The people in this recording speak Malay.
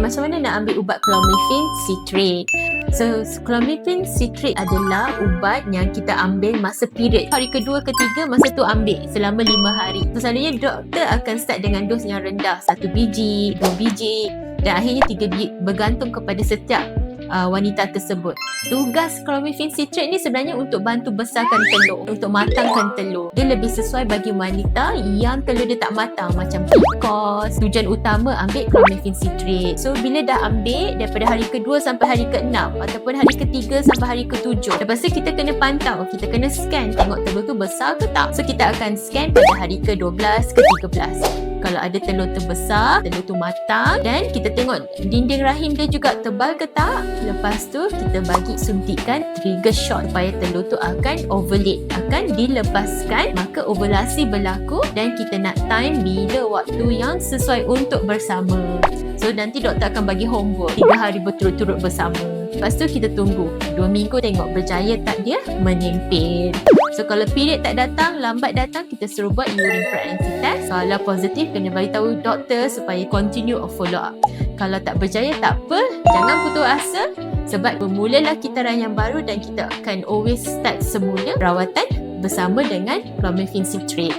macam mana nak ambil ubat clomiphene citrate. So, clomiphene citrate adalah ubat yang kita ambil masa period. Hari kedua, ketiga, masa tu ambil selama 5 hari. So, selalunya doktor akan start dengan dos yang rendah. 1 biji, 2 biji dan akhirnya 3 biji, bergantung kepada setiap wanita tersebut. Tugas clomiphene citrate ni sebenarnya untuk bantu besarkan telur, untuk matangkan telur. Dia lebih sesuai bagi wanita yang telur dia tak matang, macam PCOS. Tujuan utama ambil clomiphene citrate. So bila dah ambil daripada hari kedua sampai hari ke-6 ataupun hari ke-3 sampai hari ke-7, lepas tu kita kena pantau, kita kena scan tengok telur tu besar ke tak. So kita akan scan pada hari ke-12, ke-13. Kalau ada telur terbesar, telur tu matang, dan kita tengok dinding rahim dia juga tebal ke tak. Lepas tu kita bagi suntikan trigger shot supaya telur tu akan ovulate, akan dilepaskan, maka ovulasi berlaku dan kita nak time bila waktu yang sesuai untuk bersama. So nanti doktor akan bagi homework 3 hari berturut-turut bersama. Lepas tu kita tunggu 2 minggu tengok berjaya tak dia menyimpin. So kalau period tak datang, lambat datang, kita suruh buat urine pregnancy test. Kalau positif, kena beritahu doktor supaya continue or follow up. Kalau tak berjaya, tak apa, jangan putus asa. Sebab bermulalah kitaran yang baru dan kita akan always start semula rawatan bersama dengan clomiphene citrate.